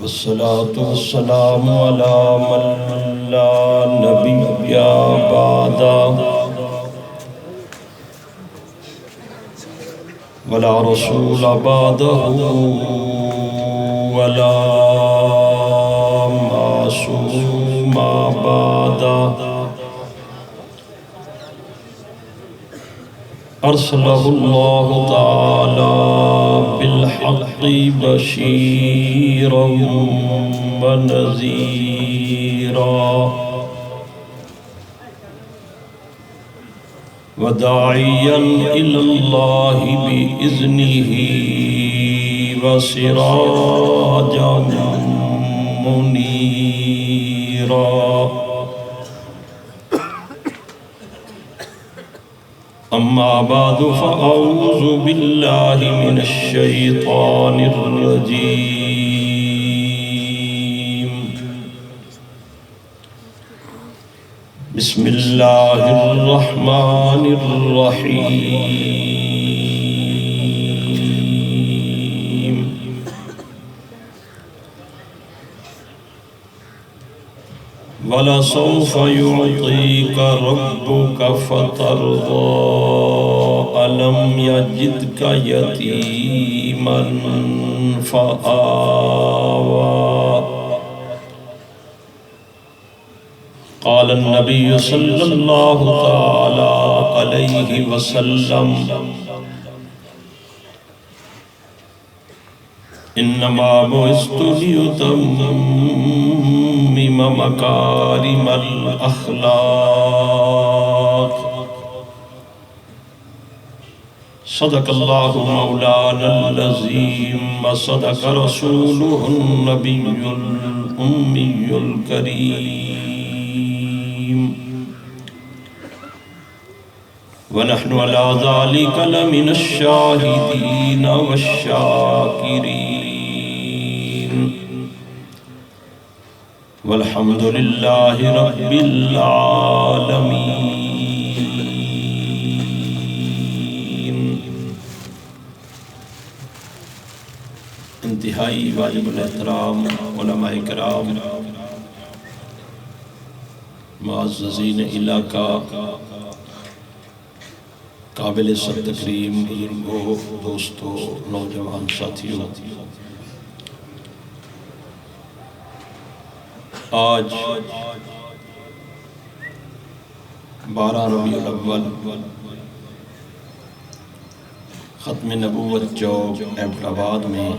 والصلاة والسلام على من لا نبي بعده ولا رسول بعده ولا معصوم بعده أرسله الله تعالى بالحق بشيرا ونذيرا وداعيا إلى الله بإذنه وسراجا منيرا أما بعد فأعوذ بالله من الشيطان الرجيم بسم الله الرحمن الرحيم وَلَسَوْفَ يُعْطِيكَ رَبُّكَ فَتَرْضَىٰ أَلَمْ يَجِدْكَ يَتِيمًا فَآوَىٰ قال النبي صلى الله تعالى عليه وسلم إنما بعثت لأتمم مكارم الأخلاق صدق الله مولانا العظيم وصدق رسوله النبي الأمي الكريم ونحن على ذلك لمن الشاهدين والشاكرين والحمد لله رب العالمين. انتہائی واجب الاحترام علماء کرام، معززین علاقہ، قابل صد تکریم بزرگوں، دوستوں، نوجوان ساتھیوں، آج 12 ربیع الاول ختم نبوت چوک ایبٹ آباد میں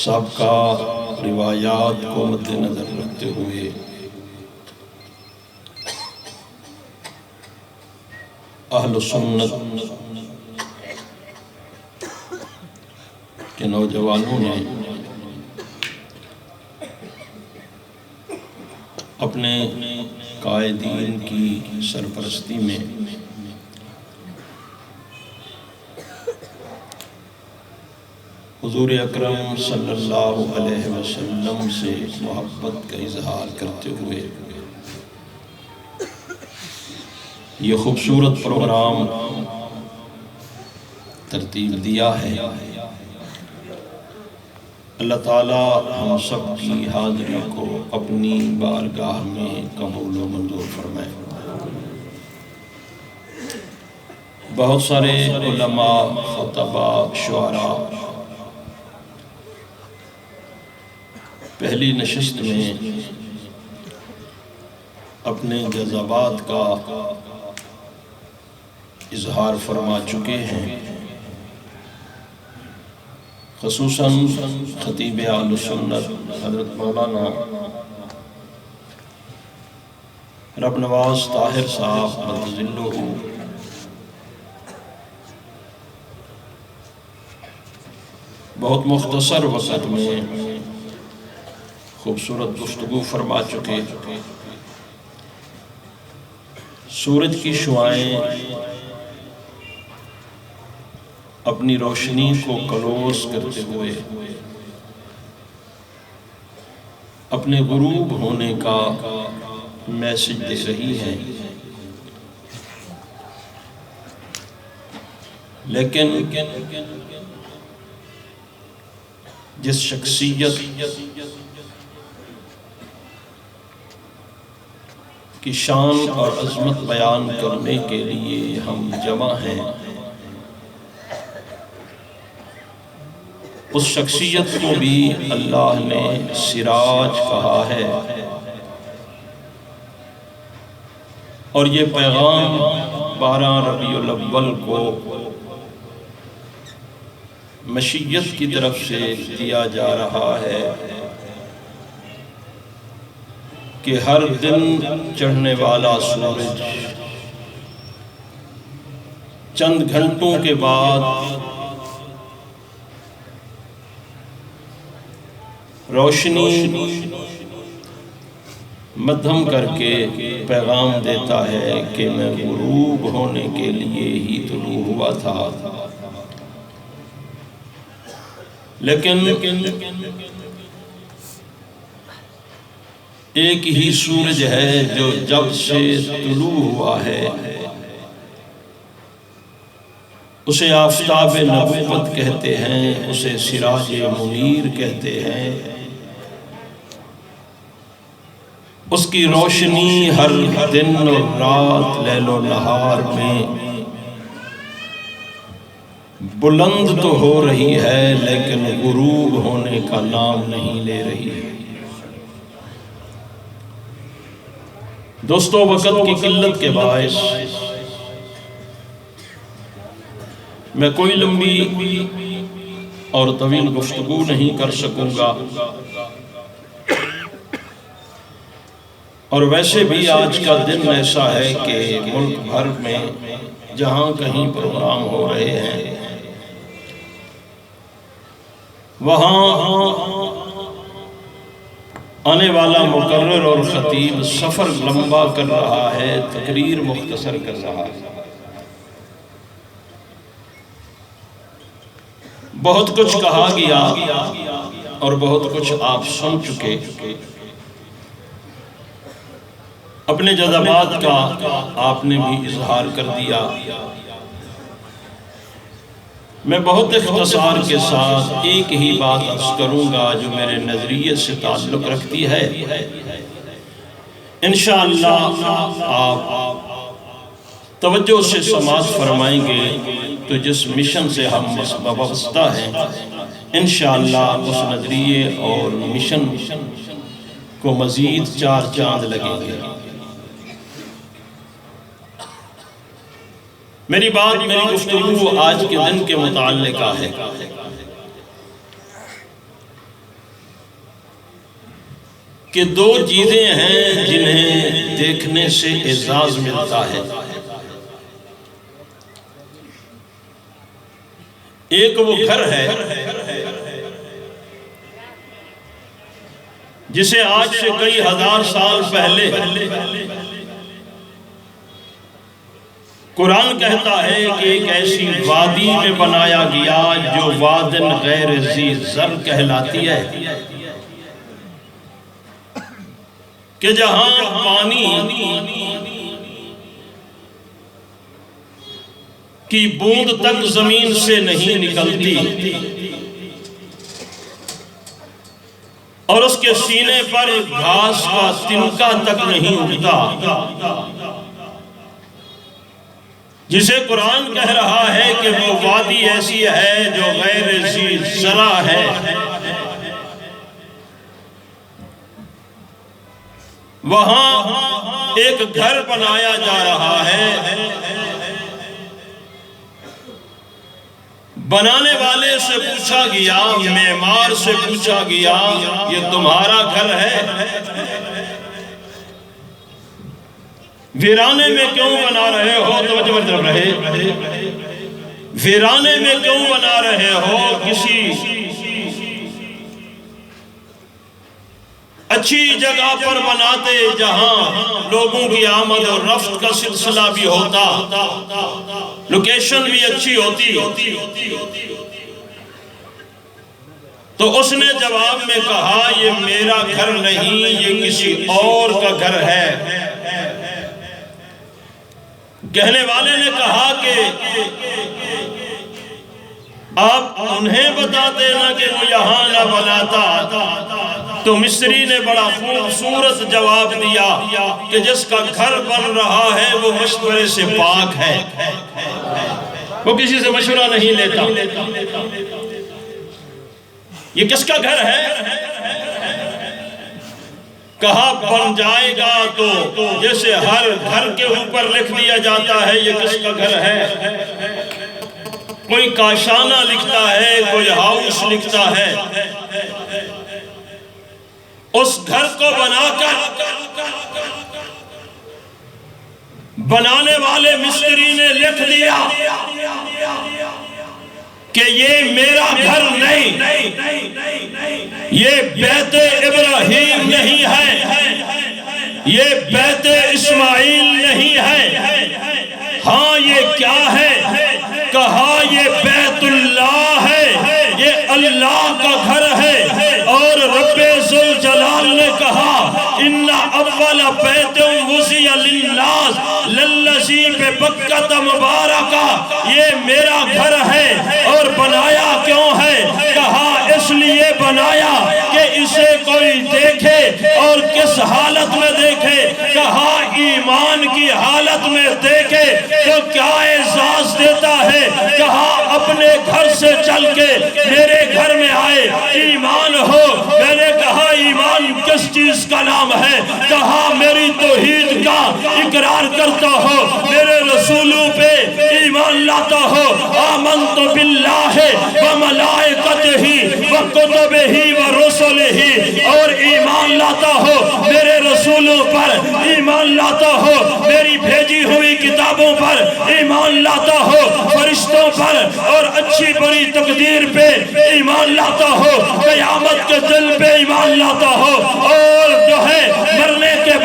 سابقہ روایات کو مد نظر رکھتے ہوئے اہل سنت کے نوجوانوں نے اپنے قائدین کی سرپرستی میں حضور اکرم صلی اللہ علیہ وسلم سے محبت کا اظہار کرتے ہوئے یہ خوبصورت پروگرام ترتیب دیا ہے. اللہ تعالیٰ ہم سب کی حاضری کو اپنی بارگاہ میں قبول و منظور فرمائے. بہت سارے علماء، خطباء، شعراء پہلی نشست میں اپنے جذبات کا اظہار فرما چکے ہیں. خصوصاً خطیب اہل سنت حضرت مولانا رب نواز طاہر صاحب مدظلہ بہت مختصر وقت میں خوبصورت گفتگو فرما چکے. سورج کی شعاعیں اپنی روشنی کو کلوز کرتے ہوئے اپنے غروب ہونے کا میسج دے رہی ہیں. لیکن جس شخصیت کی شان اور عظمت بیان کرنے کے لیے ہم جمع ہیں، اس شخصیت کو بھی اللہ نے سراج کہا ہے، اور یہ پیغام 12 ربیع الاول کو مشیت کی طرف سے دیا جا رہا ہے کہ ہر دن چڑھنے والا سورج چند گھنٹوں کے بعد روشنی مدھم کر کے پیغام دیتا ہے کہ میں غروب ہونے کے لیے ہی طلوع ہوا تھا، لیکن ایک ہی سورج ہے جو جب سے طلوع ہوا ہے اسے آفتاب نبوت کہتے ہیں، اسے سراج منیر کہتے ہیں۔ اس کی روشنی ہر دن اور رات، لیل و نہار میں بلند تو ہو رہی ہے، لیکن غروب ہونے کا نام نہیں لے رہی ہے۔ دوستو، وقت کی قلت کے باعث میں کوئی لمبی اور طویل گفتگو نہیں کر سکوں گا، اور ویسے بھی آج کا دن ایسا ہے کہ ملک بھر میں جہاں کہیں پروگرام ہو رہے ہیں وہاں آنے والا مقرر اور خطیب سفر لمبا کر رہا ہے، تقریر مختصر کر رہا ہے۔ بہت کچھ کہا گیا اور بہت کچھ آپ سن چکے، اپنے جذبات کا آپ نے بھی اظہار کر دیا۔ میں بہت اختصار کے ساتھ ایک ہی بات عرض کروں گا جو میرے نظریے سے تعلق رکھتی ہے۔ انشاءاللہ آپ توجہ سے سماعت فرمائیں گے تو جس مشن سے ہم وابستہ ہیں انشاءاللہ اس نظریے اور مشن کو مزید 4 چاند لگیں گے۔ میری گفتگو آج کے دن کے متعلقہ ہے۔ کہ 2 چیزیں ہیں جنہیں دیکھنے سے اعزاز ملتا ہے۔ ایک وہ گھر ہے جسے آج سے کئی ہزار سال پہلے قرآن کہتا ہے کہ ایک ایسی وادی میں بنایا گیا جو وادن غیر ذی زر کہلاتی ہے، کہ جہاں پانی کی بوند تک زمین سے نہیں نکلتی اور اس کے سینے پر گھاس کا تنکا تک نہیں اگتا، جسے قرآن کہہ رہا ہے کہ وہ وادی ایسی ہے جو غیر ذی زرع ہے۔ وہاں ایک گھر بنایا جا رہا ہے، بنانے والے سے پوچھا گیا، معمار سے پوچھا گیا، یہ تمہارا گھر ہے؟ ویرانے میں کیوں بنا رہے ہو؟ توجہ طرف رہے، ویرانے میں کیوں بنا رہے ہو؟ کسی اچھی جگہ پر بناتے جہاں لوگوں کی آمد اور رفت کا سلسلہ بھی ہوتا، لوکیشن بھی اچھی ہوتی۔ تو اس نے جواب میں کہا یہ میرا گھر نہیں، یہ کسی اور کا گھر ہے۔ کہنے والے نے کہا کہ آپ انہیں بتا دینا کہ وہ یہاں نہ بناتا۔ تو مصری نے بڑا خوبصورت جواب دیا کہ جس کا گھر بن رہا ہے وہ مشورے سے پاک ہے، وہ کسی سے مشورہ نہیں لیتا۔ یہ کس کا گھر ہے؟ کہا بن جائے گا تو جیسے ہر گھر کے اوپر لکھ دیا جاتا ہے یہ کس کا گھر ہے، کوئی کاشانہ لکھتا ہے، کوئی ہاؤس لکھتا ہے، اس گھر کو بنا کر بنانے والے مستری نے لکھ دیا کہ یہ میرا گھر نہیں، یہ بیت ابراہیم نہیں ہے، یہ بیت اسماعیل نہیں ہے، ہاں یہ کیا ہے؟ کہا یہ بیت اللہ ہے، یہ اللہ کا گھر ہے۔ اور رب ذوالجلال نے کہا ان اول بیت وضع للناس للذی ببکۃ مبارکہ، یہ میرا گھر ہے۔ اور بنایا کیوں ہے؟ کہا اس لیے بنایا کہ اسے کوئی دیکھے اور کس حالت میں دیکھے؟ کہا ایمان کی حالت میں دیکھے تو کیا اعزاز دیتا ہے؟ کہا اپنے گھر سے چل کے میرے گھر میں آئے، ایمان ہو۔ میں نے کہا ایمان کس چیز کا نام ہے؟ کہا میری توحید کا اقرار کرتا ہو، میرے رسولوں پہ ایمان لاتا ہو، آمنت باللہ وملائکتہ وکتبہ ورسلہ، اور ایمان لاتا ہو میرے رسولوں پر، ایمان لاتا ہو میری بھیجی ہوئی کتابوں پر، ایمان لاتا ہو فرشتوں پر، اور اچھی بری تقدیر پہ ایمان لاتا ہو، قیامت کے دن پہ ایمان لاتا ہو، اور جو ہے مرنے کے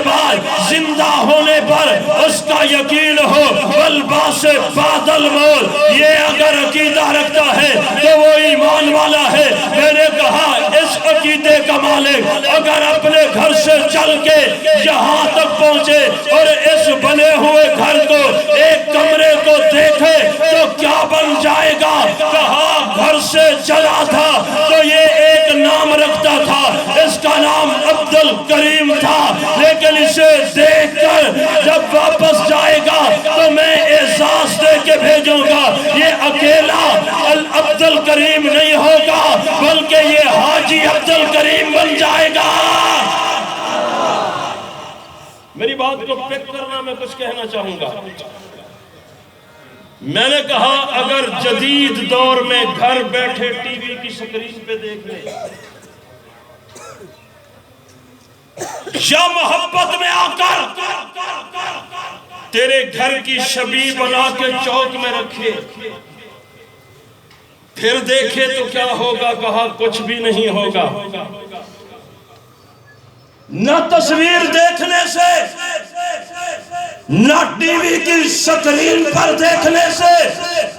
بعد زندہ ہونے پر اس کا یقین ہو، والبعث بعد الموت، یہ اگر عقیدہ رکھتا ہے تو وہ ایمان والا ہے۔ میں نے کہا اس عقیدے کا مالک اگر اپنے گھر سے چل کے یہاں تک پہنچے اور اس بنے ہوئے گھر کو، ایک کمرے کو دیکھے تو کیا بن جائے گا؟ کہا گھر سے چلا تھا تو یہ ایک نام رکھتا تھا، اس کا نام عبدالکریم تھا، لیکن اسے دیکھ کر جب واپس جائے گا تو میں اعزاز دے کے بھیجوں گا۔ یہ اکیلا عبدالکریم نہیں ہوگا بلکہ یہ حاجی عبدالکریم بن جائے گا۔ میری بات کو پک کرنا، میں کچھ کہنا چاہوں گا۔ میں نے کہا اگر جدید دور میں گھر بیٹھے ٹی وی کی سکرین پہ دیکھ لیں یا محبت میں آ کر تیرے گھر کی شبیہ بنا کے چوک میں رکھے پھر دیکھے تو کیا ہوگا؟ کہا کچھ بھی نہیں ہوگا۔ نہ تصویر دیکھنے سے، نہ ٹی وی کی سکرین پر دیکھنے سے۔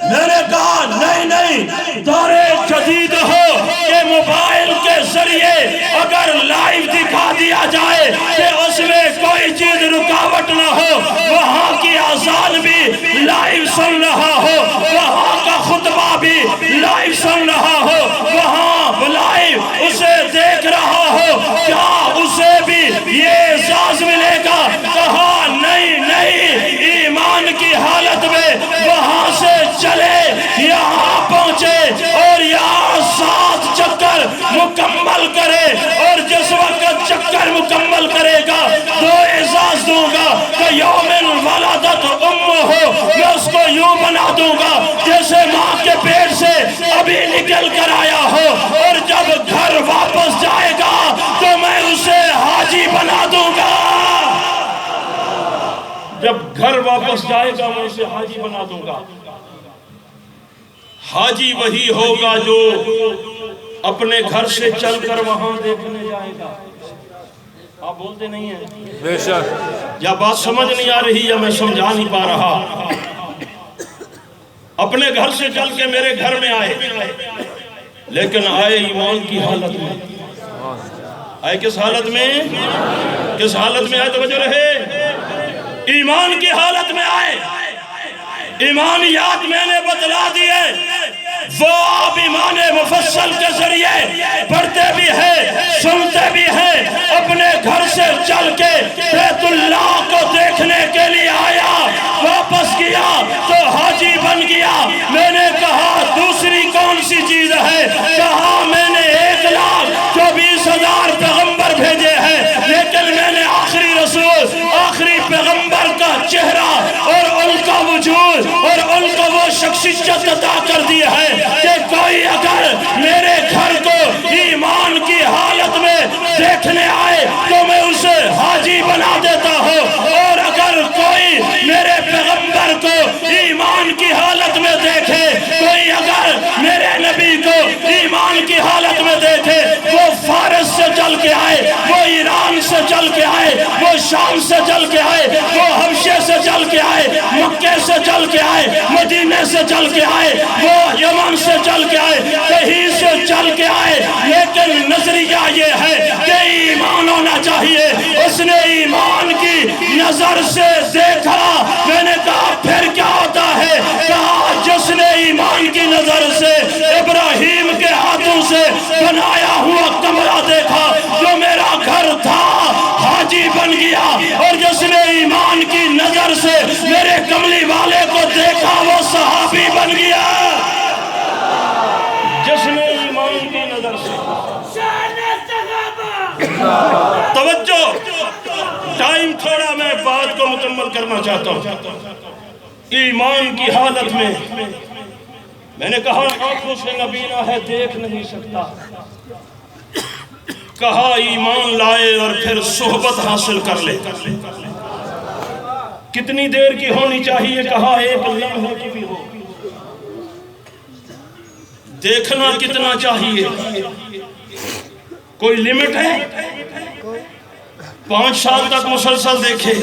میں نے کہا نہیں، دور جدید ہو کہ موبائل کے ذریعے اگر لائیو دکھا دیا جائے کہ اس میں کوئی چیز رکاوٹ نہ ہو، وہاں کی اذان بھی لائیو سن رہا ہو، وہاں کا خطبہ بھی لائیو سن رہا ہو، وہاں لائیو اسے دیکھ رہا ہو، کیا اسے بھی یہ احساس ملے گا؟ کہا نہیں، ایمان کی حالت میں وہاں سے چلے یہاں پہنچے اور یہاں 7 چکر مکمل کرے، اور جس وقت چکر مکمل کرے گا 2 اعزاز دوں گا کہ یوم ولادت امہ ہو، میں اس کو یوں بنا دوں گا جیسے ماں کے پیٹ سے ابھی نکل کر آیا ہو، اور جب گھر واپس جائے گا تو میں اسے حاجی بنا دوں گا۔ جب گھر واپس جائے گا میں اسے حاجی بنا دوں گا۔ حاجی وہی ہوگا جو اپنے گھر سے چل کر وہاں دیکھنے جائے گا۔ آپ بولتے نہیں ہیں؟ بے شک۔ یا بات سمجھ نہیں آ رہی یا میں سمجھا نہیں پا رہا؟ اپنے گھر سے چل کے میرے گھر میں آئے، لیکن آئے ایمان کی حالت میں۔ آئے کس حالت میں؟ کس حالت میں آئے؟ توجہ رہے، ایمان کی حالت میں آئے۔ ایمانیات میں نے بتلا دیے، وہ آپ ایمان مفصل کے ذریعے پڑھتے بھی ہیں، سنتے بھی ہیں۔ اپنے گھر سے چل کے بیت اللہ کو دیکھنے کے لیے آیا، واپس گیا تو حاجی بن گیا۔ میں نے کہا دوسری کون سی چیز ہے؟ کہا میں نے 1,24,000 پیغمبر بھیجے ہیں، لیکن میں نے آخری رسول، آخری پیغمبر کا چہرہ اور ان کا وجود اور ان کو وہ شخصیت عطا کر دی ہے کہ کوئی اگر میرے گھر کو ایمان کی حالت میں دیکھنے آئے تو میں اسے حاجی بنا دیتا ہوں، اور اگر کوئی میرے پیغمبر کو ایمان کی حالت میں دیکھے، کوئی اگر میرے نبی کو ایمان کی حالت میں دیکھے، وہ فارس سے چل کے آئے، وہ ایران سے چل کے آئے، وہ شام سے چل کے آئے، وہ حبشے سے چل کے آئے، مکے سے چل کے آئے، مدینے سے چل کے آئے، وہ یمن سے چل کے آئے، کہیں سے چل کے آئے، لیکن نظریہ یہ ہے کہ ایمان ہونا چاہیے۔ اس نے ایمان کی نظر سے دیکھا۔ میں نے کہا پھر کیا ہوتا ہے؟ کہا جس نے ایمان کی نظر سے ابراہیم کے ہاتھوں سے بنایا ہوا کمرہ دیکھا جو میرا گھر تھا، حاجی بن گیا، اور جس نے ایمان کی نظر سے میرے کملی والے کو دیکھا وہ صحابی بن گیا۔ جس نے ایمان کی نظر سے توجہ، ٹائم تھوڑا، میں بات کو مکمل کرنا چاہتا ہوں۔ ایمان کی حالت میں نے کہا آنکھوں سے نبینا ہے، دیکھ نہیں سکتا۔ کہا ایمان لائے اور پھر صحبت حاصل کر لے۔ کتنی دیر کی ہونی چاہیے؟ کہا 1 لمحے کی بھی ہو۔ دیکھنا کتنا چاہیے؟ کوئی لیمٹ ہے؟ 5 سال تک مسلسل دیکھے۔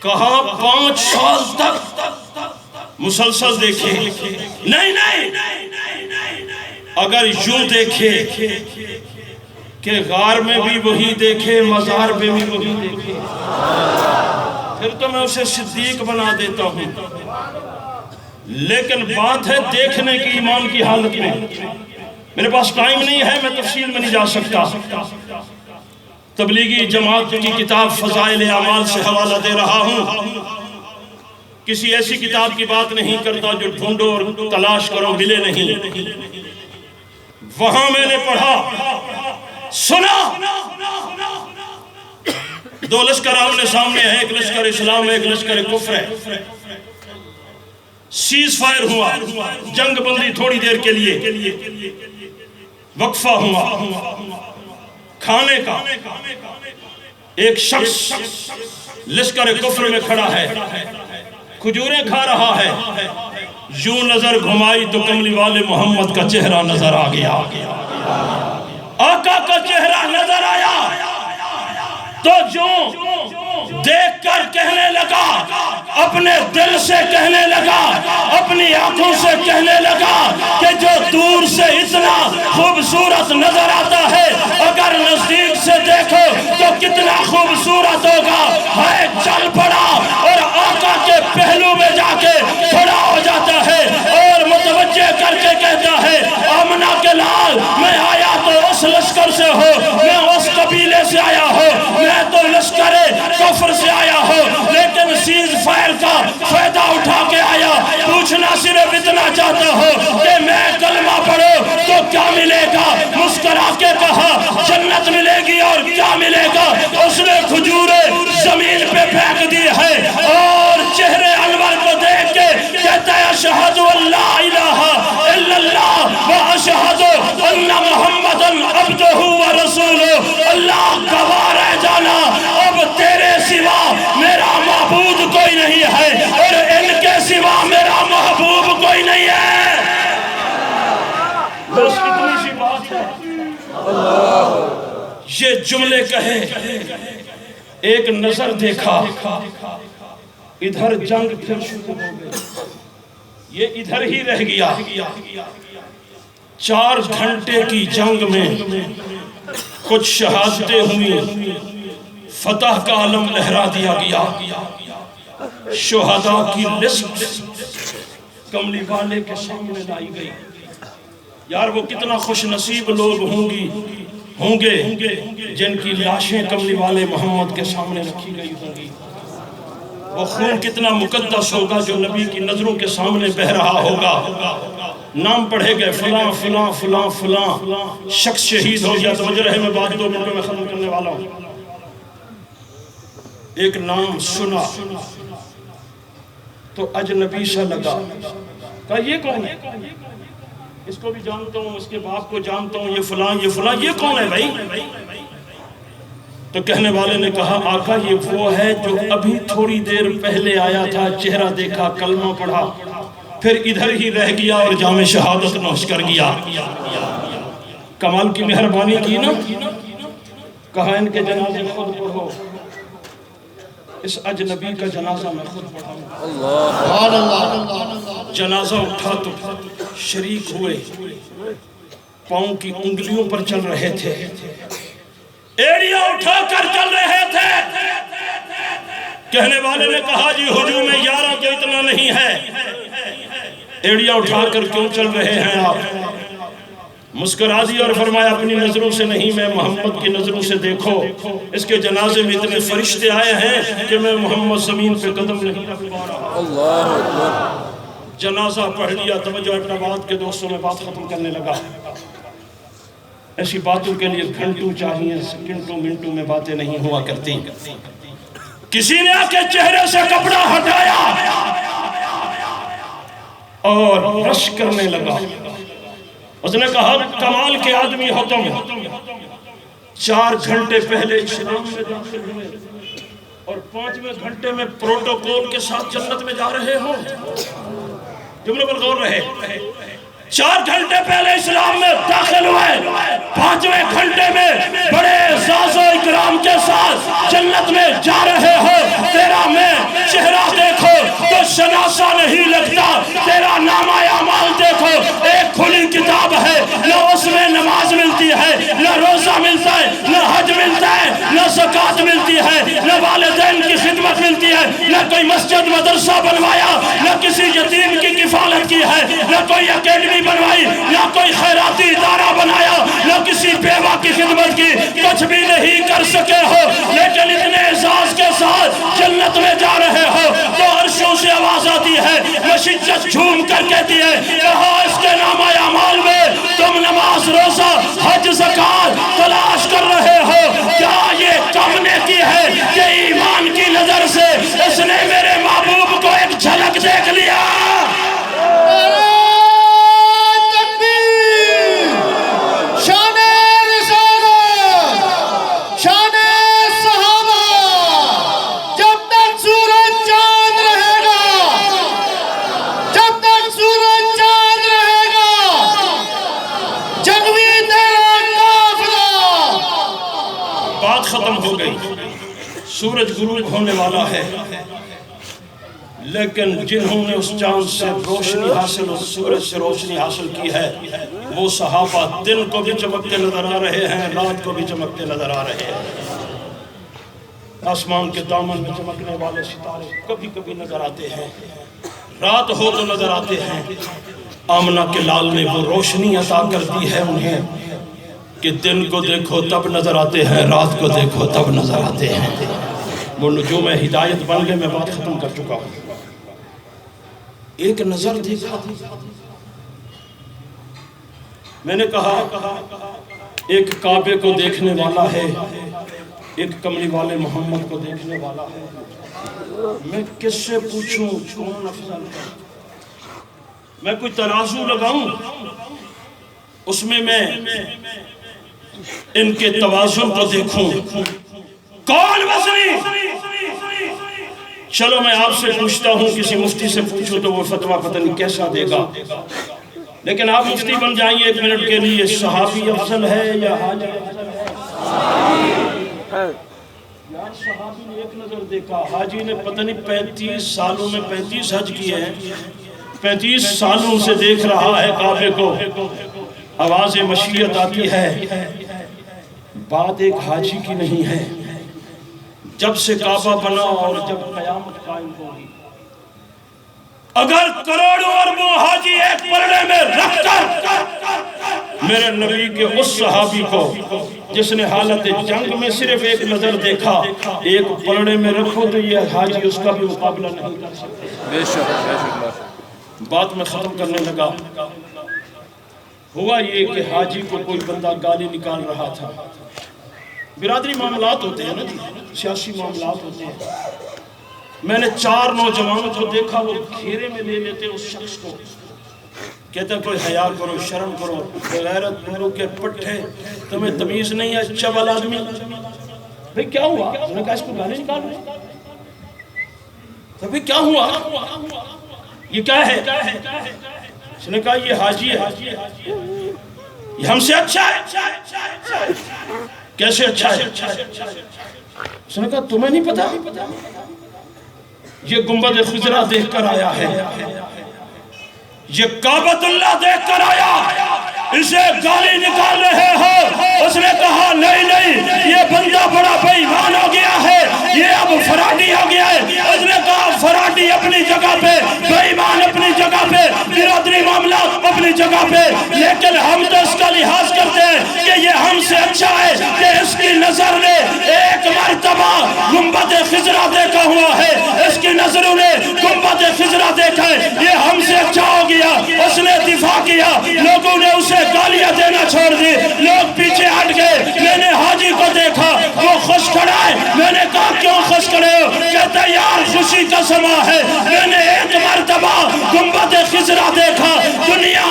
کہا 5 سال تک مسلسل دیکھے۔ نہیں، اگر یوں دیکھے کہ غار میں بھی وہی دیکھے، مزار پہ بھی وہی دیکھے، پھر تو میں اسے صدیق بنا دیتا ہوں۔ لیکن بات ہے دیکھنے کی ایمان کی حالت میں۔ میرے پاس ٹائم نہیں ہے، میں تفصیل میں نہیں جا سکتا۔ تبلیغی جماعت کی کتاب فضائل اعمال سے حوالہ دے رہا ہوں۔ کسی ایسی کتاب کی بات نہیں کرتا جو ڈھونڈو اور تلاش کرو ملے نہیں۔ وہاں میں نے پڑھا، سنا، 2 لشکر آمنے سامنے ہے، ایک لشکر اسلام ہے، ایک لشکر کفر ہے۔ سیز فائر ہوا، جنگ بندی تھوڑی دیر کے لیے، وقفہ ہوا کھانے کا۔ ایک شخص لشکر کفر میں کھڑا ہے، کھجوریں کھا رہا ہے۔ یوں نظر گھمائی تو کملی والے محمد کا چہرہ نظر آ گیا۔ آقا کا چہرہ نظر آیا تو جو دیکھ کر کہنے لگا، اپنے دل سے کہنے لگا، اپنی آنکھوں سے کہنے لگا کہ جو دور سے اتنا خوبصورت نظر آتا ہے، اگر نزدیک سے دیکھو تو کتنا خوبصورت ہوگا۔ ہے چل پڑا اور آقا کے پہلو میں جا کے کھڑا ہو جاتا ہے اور متوجہ کر کے کہتا ہے، آمنہ کے لال، میں آیا تو اس لشکر سے ہو، میں اس قبیلے سے آیا ہوں، میں تو لشکر کفر سے آیا ہوں، لیکن سیز فائر کا فائدہ اٹھا کے آیا۔ پوچھنا صرف اتنا چاہتا ہوں کہ میں کلمہ پڑھو تو کیا ملے گا؟ مسکرا کے کہا جنت ملے گی، اور کیا ملے گا؟ اس نے کھجوریں زمین پہ پھینک دی ہے اور چہرے انور کو دیکھ کے کہتا ہے اشہد اللہ الہ الا اللہ و اشہد ان محمد عبدہ و رسولہ۔ اللہ گواہ رہ جانا، اب تیرے سوا میرا معبود کوئی نہیں ہے اور ان کے سوا میرا محبوب کوئی نہیں ہے۔ بس اتنی سی بات ہے۔ یہ جملے کہے، ایک نظر دیکھا، ادھر جنگ پھر شروع ہو گئی، یہ ادھر ہی رہ گیا۔ 4 گھنٹے کی جنگ میں کچھ شہادتیں ہوئی، فتح کا علم لہرا دیا گیا۔ شہداء کی لسٹ کملی والے کے سامنے لائی گئی. یار وہ کتنا خوش نصیب لوگ ہوں گے جن کی لاشیں کملی والے محمد کے سامنے رکھی گئی ہوں گی. وہ خون کتنا مقدس ہوگا جو نبی کی نظروں کے سامنے بہہ رہا ہوگا. نام پڑھے گئے فلاں فلاں فلاں فلاں شخص شہید ہو گیا. توجہ رہے، میں بات 2 منٹوں میں ختم کرنے والا ہوں. ایک نام سنا تو اجنبی سا لگا. کہا یہ کون ہے؟ اس کو بھی جانتا ہوں، اس کے باپ کو جانتا ہوں، یہ فلاں یہ کون ہے بھائی؟ تو کہنے والے نے کہا آقا یہ وہ ہے جو ابھی تھوڑی دیر پہلے آیا تھا، چہرہ دیکھا، کلمہ پڑھا، پھر ادھر ہی رہ گیا اور جام شہادت نوش کر گیا. کمال کی مہربانی کی نا. کہا ان کے جنازے خود پڑھو. اس اجنبی کا جنازہ میں خود پڑھاؤں. جنازہ اٹھا تو شریک ہوئے، پاؤں کی انگلیوں پر چل رہے تھے، ایڑیاں اٹھا کر چل رہے تھے. کہنے والے نے کہا جی ہجوم 11 تو اتنا نہیں ہے، ایڑیاں اٹھا کر کیوں چل رہے ہیں آپ؟ مسکرا دی اور فرمایا اپنی نظروں سے نہیں، میں محمد کی نظروں سے دیکھو. اس کے جنازے میں اتنے فرشتے آئے ہیں کہ میں محمد زمین پہ قدم نہیں رکھ پا رہا. اللہ اکبر. جنازہ پڑھ لیا. توجہ اپنا بات کے دوستوں میں بات ختم کرنے لگا. ایسی باتوں کے لیے گھنٹوں چاہیے، سیکنڈوں منٹوں میں باتیں نہیں ہوا کرتی. کسی نے آ کے چہرے سے کپڑا ہٹایا اور رش کرنے لگا. اس نے کہا کمال کے آدمی ہو تم، 4 گھنٹے پہلے اسلام میں داخل ہوئے اور 5ویں گھنٹے میں پروٹوکول کے ساتھ جنت میں جا رہے ہو. جملے پر غور رہے. 4 گھنٹے پہلے اسلام میں داخل ہوئے، 5ویں گھنٹے میں بڑے اعزاز و اکرام کے ساتھ جنت میں جا رہے ہو. تیرا میں چہرہ دیکھو تو شناسہ نہیں لگتا. تیرا نامہ اعمال دیکھو، ایک کھلی کتاب ہے، نہ اس میں نماز ملتی ہے، نہ روزہ ملتا ہے، نہ حج ملتا ہے، نہ زکوٰۃ ملتی ہے، نہ والدین کی خدمت ملتی ہے، نہ کوئی مسجد مدرسہ بنوایا، نہ کسی یتیم کی کفالت کی ہے، نہ کوئی اکیڈمی بنوائی، نہ کوئی خیراتی ادارہ بنایا، نہ کسی بیوہ کی خدمت کی. کچھ بھی نہیں کر سکے ہو، لیکن اتنے اعزاز کے ساتھ جنت میں جا رہے ہو تو عرشوں سے آواز آتی ہے، مشجت جھوم کر کہتی ہے کہاں اس کے نامہ اعمال میں تم نماز روزہ حج زکوٰۃ تلاش کر رہے ہو؟ کیا یہ کم نے کی ہے کہ ایمان کی نظر سے اس نے میرے محبوب کو ایک جھلک دیکھ لیا؟ ختم ہو گئی، سورج غروب ہونے والا ہے، لیکن جنہوں نے اس چاند سے روشنی حاصل، اس سورج سے روشنی حاصل کی ہے، وہ صحابہ دن کو بھی چمکتے نظر آ رہے ہیں، رات کو بھی چمکتے نظر آ رہے ہیں. آسمان کے دامن میں چمکنے والے ستارے کبھی کبھی نظر آتے ہیں، رات ہو تو نظر آتے ہیں. آمنہ کے لال نے وہ روشنی عطا کر دی ہے انہیں کہ دن کو دیکھو تب نظر آتے ہیں، رات کو دیکھو تب نظر آتے ہیں. وہ نجوم ہدایت بن گئے. میں بات ختم کر چکا ہوں. ایک نظر دیکھا، میں نے کہا ایک کعبے کو دیکھنے والا ہے، ایک کملی والے محمد کو دیکھنے والا ہے. میں کس سے پوچھوں کون افضل ہے؟ میں کوئی ترازو لگاؤں اس میں ان کے توازن کو دیکھوں کون وزنی؟ چلو میں آپ سے پوچھتا ہوں، کسی مفتی سے پوچھو تو وہ فتویٰ پتہ نہیں کیسا دے گا، لیکن آپ مفتی بن جائیے 1 منٹ کے لیے. صحابی افضل ہے یا حاجی افضل ہے؟ یار صحابی نے ایک نظر دیکھا، حاجی نے پتہ نہیں 35 سالوں میں 35 حج کیے ہیں، 35 سالوں سے دیکھ رہا ہے کعبے کو. آواز مشیت آتی ہے، بات ایک حاجی کی نہیں ہے. جب سے کعبہ بنا اور جب قیامت قائم ہوگی اگر کروڑوں اربوں حاجی ایک پلڑے میں رکھ کر میرے نبی کے اس صحابی کو جس نے حالت جنگ میں صرف ایک نظر دیکھا ایک پلڑے میں رکھو تو یہ حاجی اس کا بھی مقابلہ نہیں کر سکتے. بے شک بات میں ختم کرنے لگا. ہوا یہ کہ حاجی کو کوئی بندہ گالی نکال رہا تھا. برادری معاملات ہوتے ہیں نا جی، سیاسی معاملات ہوتے ہیں. میں نے 4 نوجوانوں کو دیکھا وہ گھیرے میں لے لیتے اس شخص کو، کہتا کوئی حیا کرو، شرم کرو، غیرت ملو کے پٹھے، تمہیں تمیز نہیں ہے چبل آدمی. بھئی کیا ہوا؟ انہوں نے کہا اس کو گالی نکال رہے. بھئی کیا ہوا؟ یہ کیا ہے؟ اس نے کہا یہ حاجی ہے، یہ ہم سے اچھا ہے. کیسے اچھا ہے؟ اس نے کہا تمہیں نہیں پتا؟ یہ گنبد خضرا دیکھ کر آیا ہے، یہ کعبۃ اللہ دیکھ کر آیا، اسے گالی نکال رہے ہو. اس نے کہا نہیں یہ بندہ بڑا بے ایمان ہو گیا ہے، یہ اب فراڈی ہو گیا ہے. اس نے کہا فراڈی اپنی جگہ پہ، بے ایمان اپنی جگہ پہ، برادری معاملات اپنی جگہ پہ، لیکن ہم تو اس کا لحاظ کرتے ہیں کہ یہ ہم سے اچھا ہے کہ اس کی نظر نے ایک مرتبہ گنبد خضرا دیکھا ہوا ہے، اس کی نظروں نے گنبد خضرا دیکھا ہے، یہ ہم سے اچھا ہو گیا. اس نے دفاع کیا، لوگوں نے اسے گالیاں دینا چھوڑ دی، لوگ پیچھے ہٹ گئے. میں نے حاجی کو دیکھا وہ خوش کھڑا ہے. میں نے کہا کیوں خوش کھڑے ہو؟ کہتا یار خوشی کا سما ہے، میں نے ایک مرتبہ گنبد خضرا دیکھا. دنیا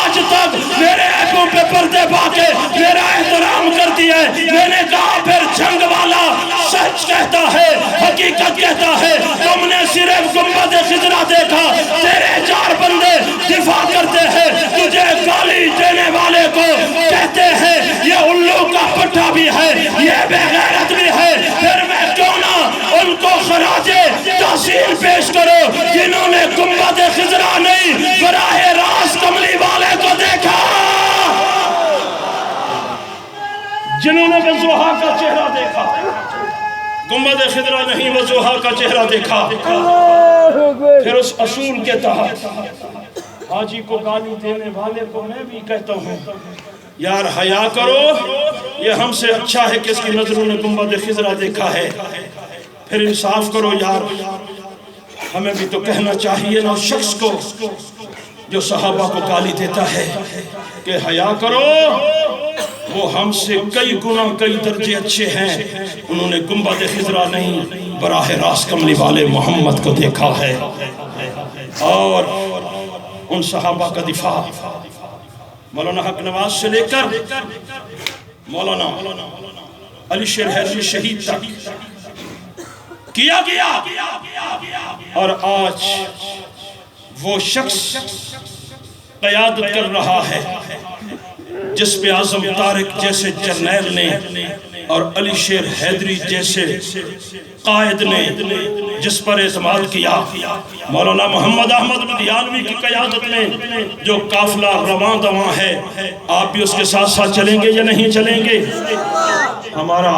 آج تک میرے عیبوں پہ پردے پا کے میرا احترام کرتی ہے. میں نے کہا پھر جنگ والا سچ کہتا ہے، حقیقت کہتا ہے. تم نے صرف گنبد خضرا دیکھا، تیرے 4 بندے دفاع کرتے ہیں، تجھے گالی دینے والے کو کہتے ہیں یہ الو کا پٹھا بھی ہے، یہ بے غیرت بھی ہے. پھر میں کیوں نہ ان کو خراج تحسین پیش کرو جنہوں نے گنبد خضرا نہیں براہ راست کملی والے کو دیکھا، جنہوں نے وضحا کا چہرہ دیکھا. گنبد خضرا نہیں وضحا کا چہرہ دیکھا. پھر اس اصول کے تحت حاجی کو گالی دینے والے کو میں بھی کہتا ہوں یار حیا کرو، یہ ہم سے اچھا ہے کہ اس کی نظروں نے گنبد خضرا دیکھا ہے. پھر انصاف کرو یار، ہمیں بھی تو کہنا چاہیے نا اس شخص کو جو صحابہ کو گالی دیتا ہے کہ حیا کرو، وہ ہم سے کئی گنا کئی درجے اچھے ہیں. انہوں نے گنبد خضرا نہیں براہ راست کملی والے محمد کو دیکھا ہے. اور ان صحابہ کا دفاع مولانا حق نواز سے لے کر مولانا علی شیر حیدری شہید تک کیا گیا. اور آج وہ شخص قیادت کر رہا ہے جس پہ اعظم طارق جیسے جرنیل نے اور علی شیر حیدری جیسے قائد نے جس پر اعتماد کیا. مولانا محمد احمد مدیانوی کی قیادت میں جو قافلہ رواں دواں ہے، آپ بھی اس کے ساتھ ساتھ چلیں گے یا نہیں چلیں گے؟ ہمارا